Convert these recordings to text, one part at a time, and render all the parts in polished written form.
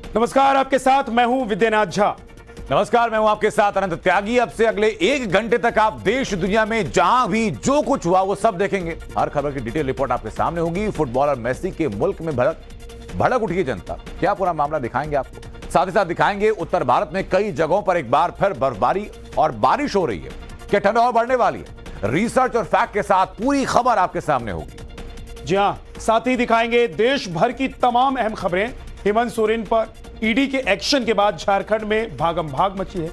नमस्कार, आपके साथ मैं हूं विद्यानाथ झा। नमस्कार, मैं हूं आपके साथ अनंत त्यागी। अब से अगले 1 घंटे तक आप देश दुनिया में जहां भी जो कुछ हुआ वो सब देखेंगे। हर खबर की डिटेल रिपोर्ट आपके सामने होगी। फुटबॉलर मेसी के मुल्क में भड़क उठी है जनता, क्या पूरा मामला दिखाएंगे आपको। साथ ही साथ दिखाएंगे उत्तर भारत में कई जगहों पर एक बार फिर बर्फबारी और बारिश हो रही है, क्या ठंड और बढ़ने वाली है। रिसर्च और फैक्ट के साथ पूरी खबर आपके सामने होगी। जी हां, साथ ही दिखाएंगे देश भर की तमाम अहम खबरें। हेमंत सोरेन पर ईडी के एक्शन के बाद झारखंड में भागम भाग मची है।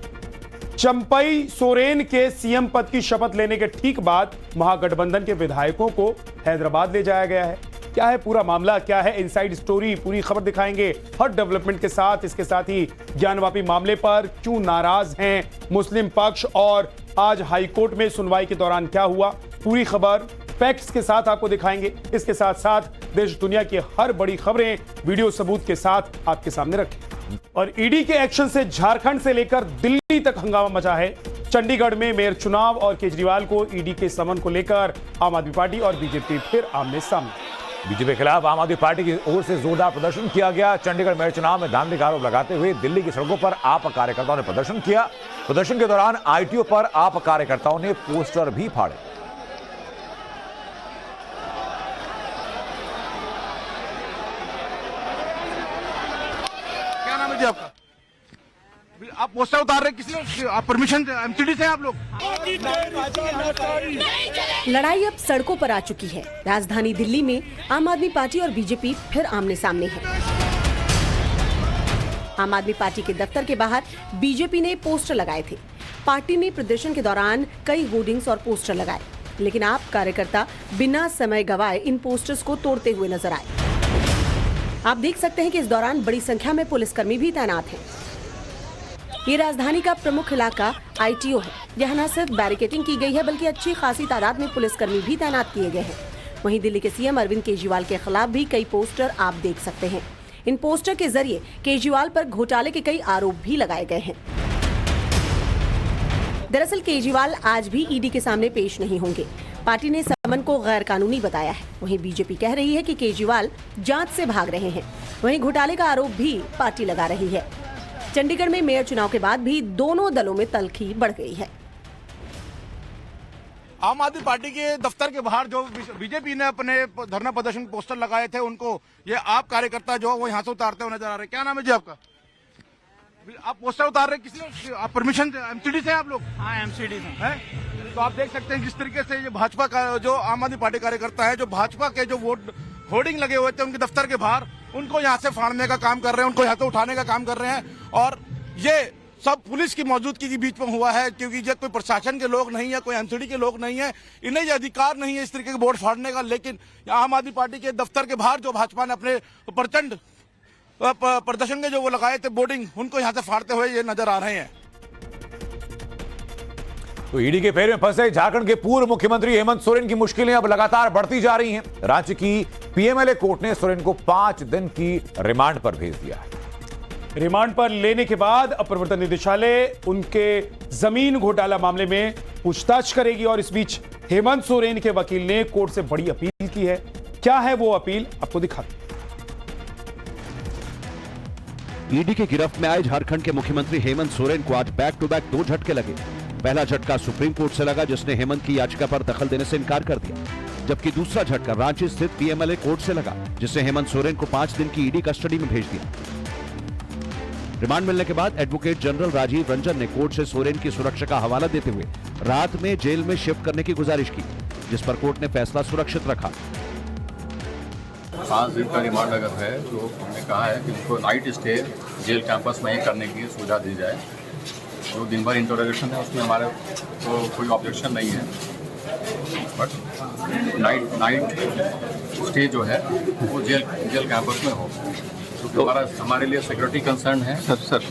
चंपई सोरेन के सीएम पद की शपथ लेने के ठीक बाद महागठबंधन के विधायकों को हैदराबाद ले जाया गया है। क्या है पूरा मामला, क्या है इनसाइड स्टोरी, पूरी खबर दिखाएंगे हर डेवलपमेंट के साथ। इसके साथ ही ज्ञानवापी मामले पर क्यों नाराज हैं मुस्लिम पक्ष और आज हाईकोर्ट में सुनवाई के दौरान क्या हुआ, पूरी खबर फैक्ट्स के साथ आपको दिखाएंगे। इसके साथ साथ देश दुनिया की हर बड़ी खबरें वीडियो सबूत के साथ आपके सामने रखें। और ईडी के एक्शन से झारखंड से लेकर दिल्ली तक हंगामा मचा है। चंडीगढ़ में मेयर चुनाव और केजरीवाल को ईडी के समन को लेकर आम आदमी पार्टी और बीजेपी फिर आमने सामने। बीजेपी के खिलाफ आम आदमी पार्टी की ओर से जोरदार प्रदर्शन किया गया। चंडीगढ़ मेयर चुनाव में धांधली का आरोप लगाते हुए दिल्ली की सड़कों पर आप कार्यकर्ताओं ने प्रदर्शन किया। प्रदर्शन के दौरान आईटीओ पर आप कार्यकर्ताओं ने पोस्टर भी फाड़े। जी आपका आप पोस्टर उतार रहे किसने, आप परमिशन एमसीडी से आप लोग। लड़ाई अब सड़कों पर आ चुकी है। राजधानी दिल्ली में आम आदमी पार्टी और बीजेपी फिर आमने सामने है। आम आदमी पार्टी के दफ्तर के बाहर बीजेपी ने पोस्टर लगाए थे। पार्टी ने प्रदर्शन के दौरान कई होर्डिंग्स और पोस्टर लगाए, लेकिन आप कार्यकर्ता बिना समय गवाए इन पोस्टर्स को तोड़ते हुए नजर आए। आप देख सकते हैं कि इस दौरान बड़ी संख्या में पुलिसकर्मी भी तैनात हैं। ये राजधानी का प्रमुख इलाका आईटीओ है। यहाँ न सिर्फ बैरिकेडिंग की गई है, बल्कि अच्छी खासी तादाद में पुलिसकर्मी भी तैनात किए गए हैं। वहीं दिल्ली के सीएम अरविंद केजरीवाल के खिलाफ भी कई पोस्टर आप देख सकते हैं। इन पोस्टर के जरिए केजरीवाल पर घोटाले के कई आरोप भी लगाए गए हैं। दरअसल केजरीवाल आज भी ईडी के सामने पेश नहीं होंगे। पार्टी ने समन को गैर कानूनी बताया है। वहीं बीजेपी कह रही है कि केजरीवाल जांच से भाग रहे हैं। वहीं घोटाले का आरोप भी पार्टी लगा रही है। चंडीगढ़ में मेयर चुनाव के बाद भी दोनों दलों में तल्खी बढ़ गई है। आम आदमी पार्टी के दफ्तर के बाहर जो बीजेपी ने अपने धरना प्रदर्शन पोस्टर लगाए थे, उनको ये आप कार्यकर्ता जो वो यहाँ से उतारते हुए नजर आ रहे हैं। क्या नाम है जी आपका? आप पोस्टर उतार रहे किसने, आप परमिशन एमसीडी से आप लोग? हाँ, एमसीडी से है। तो आप देख सकते हैं जिस तरीके से ये भाजपा का जो आम आदमी पार्टी कार्यकर्ता है, जो भाजपा के जो वोट होर्डिंग लगे हुए थे उनके दफ्तर के बाहर, उनको यहाँ से फाड़ने का काम कर रहे हैं, उनको यहाँ से उठाने का काम कर रहे हैं। और ये सब पुलिस की मौजूदगी के बीच में हुआ है, क्योंकि ये कोई प्रशासन के लोग नहीं है, कोई एमसीडी के लोग नहीं है, इन्हें ये अधिकार नहीं है इस तरीके के वोट फाड़ने का। लेकिन आम आदमी पार्टी के दफ्तर के बाहर जो भाजपा ने अपने प्रचंड प्रदर्शन के जो वो लगाए थे बोर्डिंग, उनको यहाँ से फाड़ते हुए ये नजर आ रहे हैं। तो ईडी के फेरे में फंसे झारखंड के पूर्व मुख्यमंत्री हेमंत सोरेन की मुश्किलें अब लगातार बढ़ती जा रही हैं। रांची की पीएमएलए कोर्ट ने सोरेन को 5 दिन की रिमांड पर भेज दिया है। रिमांड पर लेने के बाद अब प्रवर्तन निदेशालय उनके जमीन घोटाला मामले में पूछताछ करेगी। और इस बीच हेमंत सोरेन के वकील ने कोर्ट से बड़ी अपील की है। क्या है वो अपील, आपको दिखाते हैं। ईडी के गिरफ्त में आए झारखंड के मुख्यमंत्री हेमंत सोरेन को आज बैक टू बैक 2 झटके लगे। पहला झटका सुप्रीम कोर्ट से लगा, जिसने हेमंत की याचिका पर दखल देने से इनकार कर दिया, जबकि दूसरा झटका रांची स्थित पीएमएलए कोर्ट से लगा, जिसने हेमंत सोरेन को 5 दिन की ईडी कस्टडी में भेज दिया। रिमांड मिलने के बाद एडवोकेट जनरल राजीव रंजन ने कोर्ट से सोरेन की सुरक्षा का हवाला देते हुए रात में जेल में शिफ्ट करने की गुजारिश की, जिस पर कोर्ट ने फैसला सुरक्षित रखा। 5 दिन का रिमांड अगर है तो हमने कहा है कि उनको नाइट स्टे जेल कैंपस में ही करने की सुविधा दी जाए। जो दिन भर इंटरोगेशन है उसमें हमारे तो कोई ऑब्जेक्शन नहीं है, बट नाइट स्टे जो है वो जेल कैंपस में हो, क्योंकि हमारे लिए सिक्योरिटी कंसर्न है सर।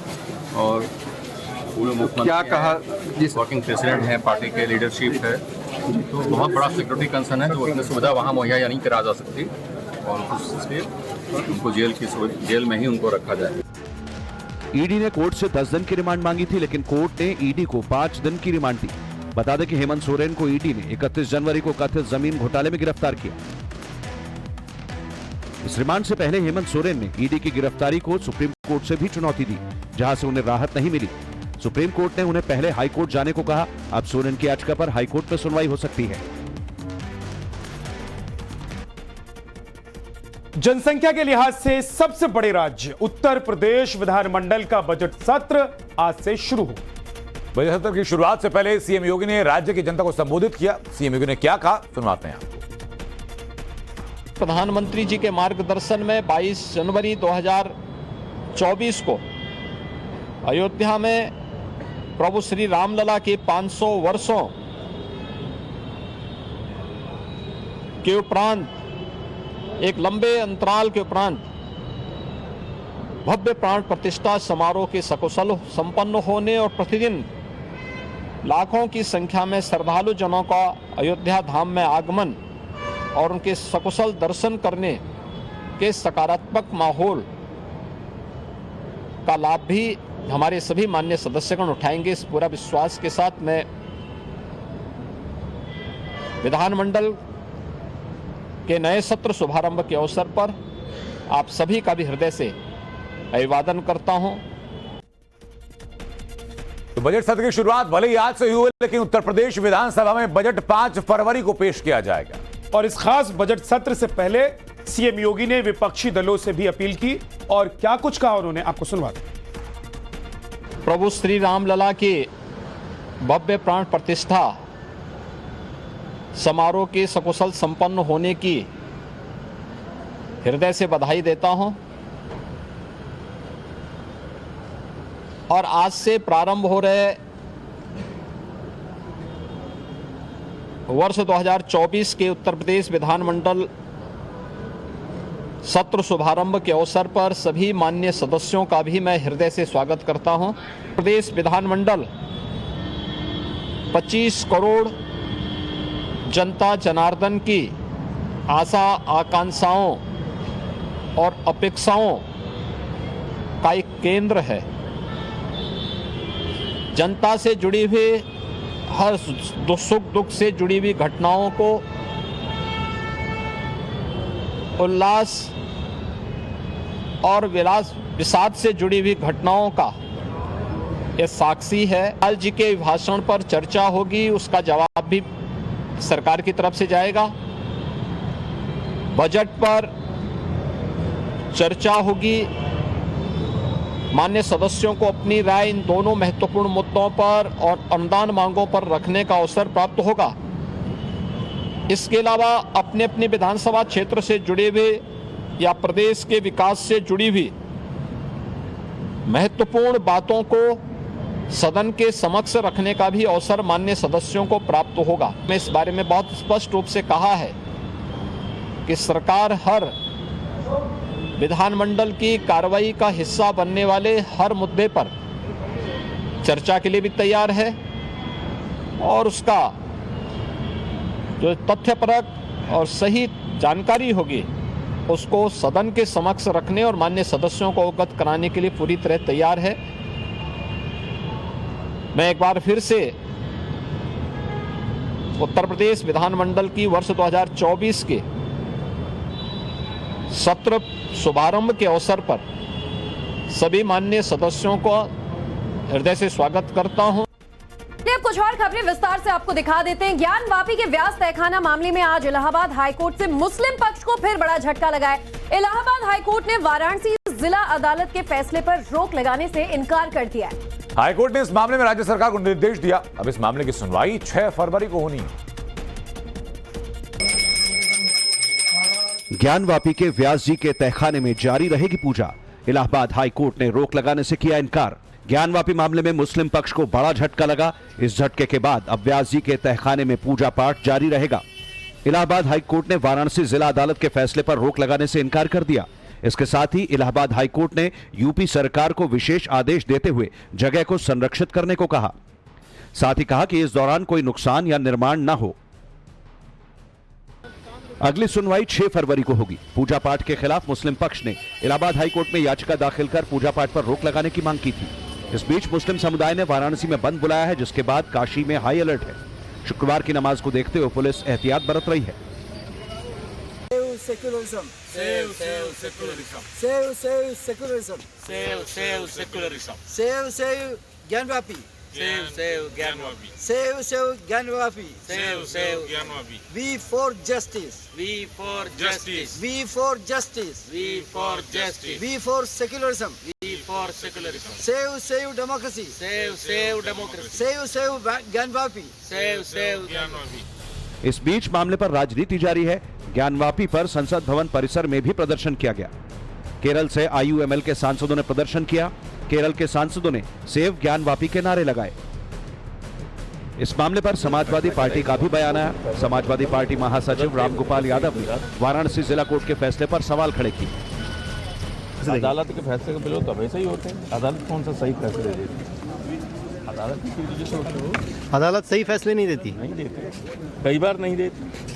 और पूरे मुख्यमंत्री क्या कहा, जिस वर्किंग प्रेसिडेंट है, पार्टी के लीडरशिप है, तो बहुत बड़ा सिक्योरिटी कंसर्न है। तो अपनी सुविधा वहाँ मुहैया नहीं करा जा सकती और उससे उनको जेल में ही उनको रखा जाए। ईडी ने कोर्ट से 10 दिन की रिमांड मांगी थी, लेकिन कोर्ट ने ईडी को 5 दिन की रिमांड दी। बता दें कि हेमंत सोरेन को ईडी ने 31 जनवरी को कथित जमीन घोटाले में गिरफ्तार किया। इस रिमांड से पहले हेमंत सोरेन ने ईडी की गिरफ्तारी को सुप्रीम कोर्ट से भी चुनौती दी, जहां से उन्हें राहत नहीं मिली। सुप्रीम कोर्ट ने उन्हें पहले हाई कोर्ट जाने को कहा। अब सोरेन की याचिका पर हाई कोर्ट में सुनवाई हो सकती है। जनसंख्या के लिहाज से सबसे बड़े राज्य उत्तर प्रदेश विधानमंडल का बजट सत्र आज से शुरू हो। बजट सत्र की शुरुआत से पहले सीएम योगी ने राज्य की जनता को संबोधित किया। सीएम योगी ने क्या कहा, सुनवाते हैं आपको। प्रधानमंत्री जी के मार्गदर्शन में 22 जनवरी 2024 को अयोध्या में प्रभु श्री रामलला के 500 वर्षों के उपरांत, एक लंबे अंतराल के उपरांत भव्य प्राण प्रतिष्ठा समारोह के सकुशल संपन्न होने और प्रतिदिन लाखों की संख्या में श्रद्धालु जनों का अयोध्या धाम में आगमन और उनके सकुशल दर्शन करने के सकारात्मक माहौल का लाभ भी हमारे सभी माननीय सदस्यगण उठाएंगे। इस पूरा विश्वास के साथ मैं विधानमंडल के नए सत्र शुभारंभ के अवसर पर आप सभी का भी हृदय से अभिवादन करता हूं। तो बजट सत्र की शुरुआत भले ही आज से हुई, लेकिन उत्तर प्रदेश विधानसभा में बजट 5 फरवरी को पेश किया जाएगा। और इस खास बजट सत्र से पहले सीएम योगी ने विपक्षी दलों से भी अपील की और क्या कुछ कहा उन्होंने, आपको सुनवाते हैं। प्रभु श्री रामलला के भव्य प्राण प्रतिष्ठा समारोह के सकुशल संपन्न होने की हृदय से बधाई देता हूं और आज से प्रारंभ हो रहे वर्ष 2024 के उत्तर प्रदेश विधानमंडल सत्र शुभारंभ के अवसर पर सभी माननीय सदस्यों का भी मैं हृदय से स्वागत करता हूं। प्रदेश विधानमंडल 25 करोड़ जनता जनार्दन की आशा आकांक्षाओं और अपेक्षाओं का एक केंद्र है। जनता से जुड़ी हुई हर सुख दुख से जुड़ी हुई घटनाओं को उल्लास और विषाद से जुड़ी हुई घटनाओं का ये साक्षी है। लाल जी के भाषण पर चर्चा होगी, उसका जवाब भी सरकार की तरफ से जाएगा। बजट पर चर्चा होगी, मान्य सदस्यों को अपनी राय इन दोनों महत्वपूर्ण मुद्दों पर और अनुदान मांगों पर रखने का अवसर प्राप्त होगा। इसके अलावा अपने अपने विधानसभा क्षेत्र से जुड़े हुए या प्रदेश के विकास से जुड़ी हुई महत्वपूर्ण बातों को सदन के समक्ष रखने का भी अवसर माननीय सदस्यों को प्राप्त होगा। मैं इस बारे में बहुत स्पष्ट रूप से कहा है कि सरकार हर विधानमंडल की कार्रवाई का हिस्सा बनने वाले हर मुद्दे पर चर्चा के लिए भी तैयार है और उसका जो तथ्यपरक और सही जानकारी होगी उसको सदन के समक्ष रखने और माननीय सदस्यों को अवगत कराने के लिए पूरी तरह तैयार है। मैं एक बार फिर से उत्तर प्रदेश विधानमंडल की वर्ष 2024 के सत्र शुभारंभ के अवसर पर सभी माननीय सदस्यों को हृदय से स्वागत करता हूं। अब कुछ और खबरें विस्तार से आपको दिखा देते हैं। ज्ञान वापी के व्यास तहखाना मामले में आज इलाहाबाद हाईकोर्ट से मुस्लिम पक्ष को फिर बड़ा झटका लगा है। इलाहाबाद हाईकोर्ट ने वाराणसी जिला अदालत के फैसले पर रोक लगाने से इनकार कर दिया है। हाईकोर्ट ने इस मामले में राज्य सरकार को निर्देश दिया। अब इस मामले की सुनवाई 6 फरवरी को होनी है। ज्ञानवापी के व्यास जी के तहखाने में जारी रहेगी पूजा। इलाहाबाद हाई कोर्ट ने रोक लगाने से किया इनकार। ज्ञानवापी मामले में मुस्लिम पक्ष को बड़ा झटका लगा। इस झटके के बाद अब व्यास जी के तहखाने में पूजा पाठ जारी रहेगा। इलाहाबाद हाई कोर्ट ने वाराणसी जिला अदालत के फैसले पर रोक लगाने से इनकार कर दिया। इसके साथ ही इलाहाबाद हाई कोर्ट ने यूपी सरकार को विशेष आदेश देते हुए जगह को संरक्षित करने को कहा। साथ ही कहा कि इस दौरान कोई नुकसान या निर्माण न हो। अगली सुनवाई 6 फरवरी को होगी। पूजा पाठ के खिलाफ मुस्लिम पक्ष ने इलाहाबाद हाई कोर्ट में याचिका दाखिल कर पूजा पाठ पर रोक लगाने की मांग की थी। इस बीच मुस्लिम समुदाय ने वाराणसी में बंद बुलाया है, जिसके बाद काशी में हाई अलर्ट है। शुक्रवार की नमाज को देखते हुए पुलिस एहतियात बरत रही है। secularism. Save secularism. Save secularism. Save secularism. Save Gyanvapi. Save Gyanvapi. Save Gyanvapi. Save Gyanvapi. We for justice. We for justice. We for justice. We for justice. We for secularism. We for secularism. Save democracy. Save democracy. Save Gyanvapi. Save Gyanvapi. इस बीच मामले पर राजनीति जारी है। ज्ञानवापी पर संसद भवन परिसर में भी प्रदर्शन किया गया। केरल से आईयूएमएल के सांसदों ने प्रदर्शन किया। केरल के सांसदों ने सेव ज्ञानवापी के नारे लगाए। इस मामले पर समाजवादी पार्टी का भी बयान आया। समाजवादी पार्टी महासचिव रामगोपाल यादव ने वाराणसी जिला कोर्ट के फैसले पर सवाल खड़े किए। अदालत के फैसले के विरोध तो हमेशा ही होते हैं। अदालत कौन सा सही फैसले देती है? अदालत की वजह से होते हो। अदालत सही फैसले नहीं देती। नहीं देती, कई बार नहीं देती।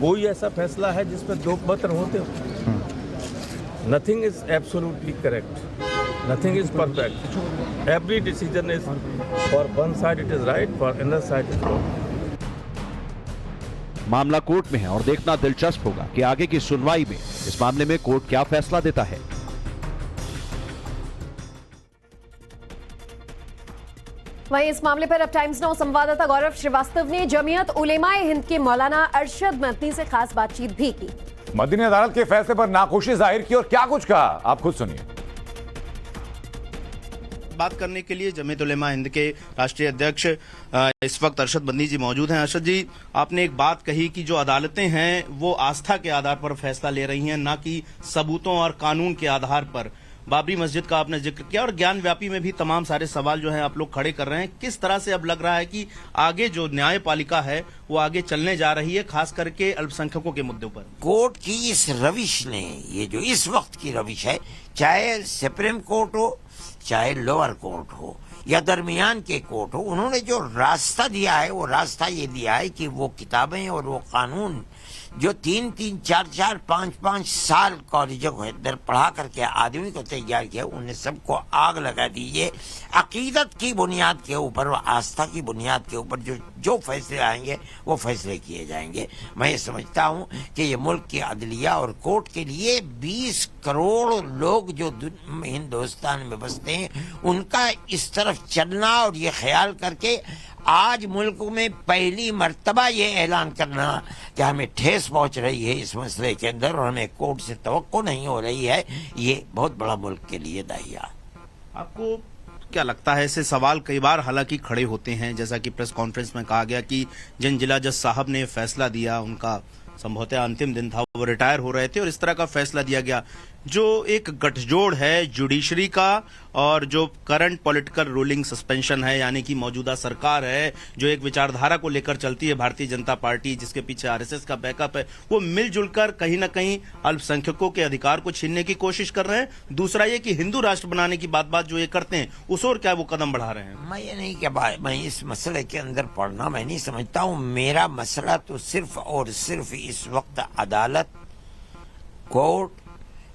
कोई ऐसा फैसला है जिसमें दो मत होते हो? Nothing is absolutely correct, nothing is perfect. Every decision is for one side it is right, for another side is wrong. मामला कोर्ट में है और देखना दिलचस्प होगा कि आगे की सुनवाई में इस मामले में कोर्ट क्या फैसला देता है। वहीं इस मामले पर अब टाइम्स नाउ संवाददाता गौरव श्रीवास्तव ने जमीयत उलेमाए हिंद के मौलाना अरशद मदनी से खास बातचीत भी की। मदनी ने अदालत के फैसले पर नाखुशी जाहिर की और क्या कुछ कहा, आप खुद सुनिए। बात करने के लिए जमीयत उलेमा हिंद के राष्ट्रीय अध्यक्ष इस वक्त अरशद मदनी जी मौजूद हैं। अरशद जी, आपने एक बात कही कि जो अदालतें हैं वो आस्था के आधार पर फैसला ले रही हैं, ना कि सबूतों और कानून के आधार पर। बाबरी मस्जिद का आपने जिक्र किया और ज्ञानव्यापी में भी तमाम सारे सवाल जो हैं आप लोग खड़े कर रहे हैं। किस तरह से अब लग रहा है कि आगे जो न्यायपालिका है वो आगे चलने जा रही है, खास करके अल्पसंख्यकों के मुद्दों पर? कोर्ट की इस रविश ने, ये जो इस वक्त की रविश है, चाहे सुप्रीम कोर्ट हो चाहे लोअर कोर्ट हो या दरमियान के कोर्ट हो, उन्होंने जो रास्ता दिया है वो रास्ता ये दिया है कि वो किताबें और वो कानून जो 3-3, 4-4, 5-5 साल कॉलेजों के अंदर पढ़ा करके आदमी को तैयार किया, उन्हें सबको आग लगा दीजिए। अकीदत की बुनियाद के ऊपर, आस्था की बुनियाद के ऊपर जो फैसले आएंगे वो फैसले किए जाएंगे। मैं ये समझता हूँ कि ये मुल्क की अदलिया और कोर्ट के लिए 20 करोड़ लोग जो हिंदुस्तान में बसते हैं, उनका इस तरफ चलना और ये ख्याल करके आज मुल्क में पहली मर्तबा ये ऐलान करना कि हमें ठेस पहुंच रही है इस मसले के अंदर और हमें कोर्ट से तवक्को नहीं हो रही है, ये बहुत बड़ा मुल्क के लिए दाहिया। आपको क्या लगता है, ऐसे सवाल कई बार हालांकि खड़े होते हैं, जैसा कि प्रेस कॉन्फ्रेंस में कहा गया कि जिन जिला जज साहब ने फैसला दिया, उनका संभवतः अंतिम दिन था, वो रिटायर हो रहे थे और इस तरह का फैसला दिया गया। जो एक गठजोड़ है जुडिशरी का और जो करंट पॉलिटिकल रूलिंग सस्पेंशन है, यानी कि मौजूदा सरकार है जो एक विचारधारा को लेकर चलती है, भारतीय जनता पार्टी जिसके पीछे आरएसएस का बैकअप है, वो मिलजुल कर कहीं ना कहीं अल्पसंख्यकों के अधिकार को छीनने की कोशिश कर रहे हैं। दूसरा ये कि हिंदू राष्ट्र बनाने की बात जो ये करते हैं, उस और क्या वो कदम बढ़ा रहे हैं? मैं ये नहीं कि मैं इस मसले के अंदर पढ़ना मैं नहीं समझता हूँ। मेरा मसला तो सिर्फ और सिर्फ इस वक्त अदालत, कोर्ट,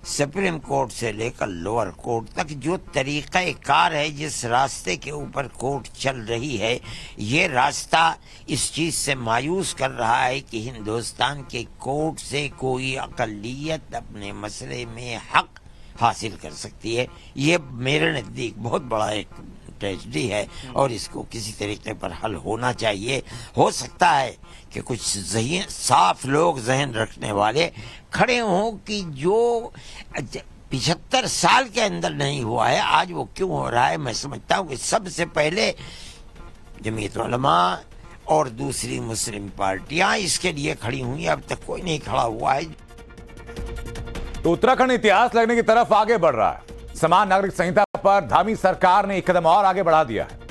सुप्रीम कोर्ट से लेकर लोअर कोर्ट तक जो तरीका कार है, जिस रास्ते के ऊपर कोर्ट चल रही है, ये रास्ता इस चीज से मायूस कर रहा है कि हिंदुस्तान के कोर्ट से कोई अकलियत अपने मसले में हक हासिल कर सकती है। ये मेरे नजदीक बहुत बड़ा एक ट्रेजेडी है और इसको किसी तरीके पर हल होना चाहिए। हो सकता है कि कुछ साफ लोग, जहन रखने वाले खड़े हों कि जो 75 साल के अंदर नहीं हुआ है आज वो क्यों हो रहा है। मैं समझता हूँ कि सबसे पहले जमीयत उलमा और दूसरी मुस्लिम पार्टियां इसके लिए खड़ी हुई, अब तक कोई नहीं खड़ा हुआ है। तो उत्तराखंड इतिहास लगने की तरफ आगे बढ़ रहा है। समान नागरिक संहिता पर धामी सरकार ने एक कदम और आगे बढ़ा दिया है।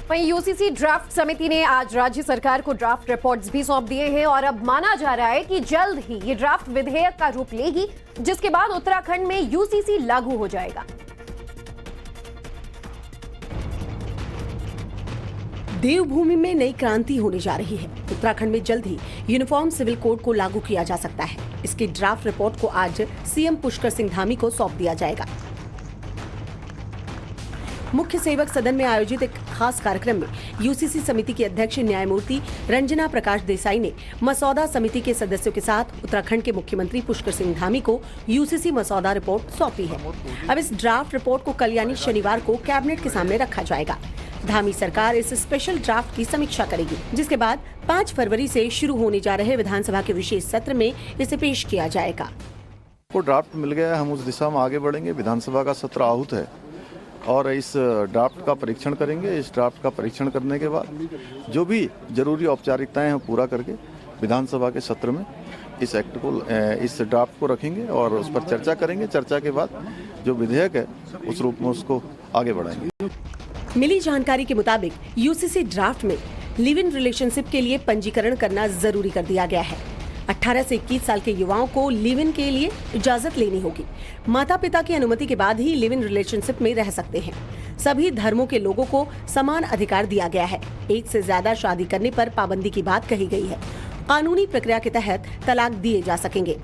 वहीं यूसीसी ड्राफ्ट समिति ने आज राज्य सरकार को ड्राफ्ट रिपोर्ट्स भी सौंप दिए हैं और अब माना जा रहा है कि जल्द ही ये ड्राफ्ट विधेयक का रूप लेगी, जिसके बाद उत्तराखंड में यूसीसी लागू हो जाएगा। देवभूमि में नई क्रांति होने जा रही है। उत्तराखंड में जल्द ही यूनिफॉर्म सिविल कोड को लागू किया जा सकता है। इसकी ड्राफ्ट रिपोर्ट को आज सीएम पुष्कर सिंह धामी को सौंप दिया जाएगा। मुख्य सेवक सदन में आयोजित एक खास कार्यक्रम में यूसीसी समिति की अध्यक्ष न्यायमूर्ति रंजना प्रकाश देसाई ने मसौदा समिति के सदस्यों के साथ उत्तराखंड के मुख्यमंत्री पुष्कर सिंह धामी को यूसीसी मसौदा रिपोर्ट सौंपी है। अब इस ड्राफ्ट रिपोर्ट को कल यानी शनिवार को कैबिनेट के सामने रखा जाएगा। धामी सरकार इस स्पेशल ड्राफ्ट की समीक्षा करेगी, जिसके बाद 5 फरवरी से शुरू होने जा रहे विधानसभा के विशेष सत्र में इसे पेश किया जाएगा। को ड्राफ्ट मिल गया है, हम उस दिशा में आगे बढ़ेंगे। विधानसभा का सत्र आहूत है और इस ड्राफ्ट का परीक्षण करेंगे। इस ड्राफ्ट का परीक्षण करने के बाद जो भी जरूरी औपचारिकताएं हैं पूरा करके विधानसभा के सत्र में इस एक्ट को, इस ड्राफ्ट को रखेंगे और उस पर चर्चा करेंगे। चर्चा के बाद जो विधेयक है उस रूप में उसको आगे बढ़ाएंगे। मिली जानकारी के मुताबिक यूसीसी ड्राफ्ट में लिव इन रिलेशनशिप के लिए पंजीकरण करना जरूरी कर दिया गया है। 18 से 21 साल के युवाओं को लिव इन के लिए इजाजत लेनी होगी। माता पिता की अनुमति के बाद ही लिव इन रिलेशनशिप में रह सकते हैं। सभी धर्मों के लोगों को समान अधिकार दिया गया है। एक से ज्यादा शादी करने पर पाबंदी की बात कही गई है। कानूनी प्रक्रिया के तहत तलाक दिए जा सकेंगे।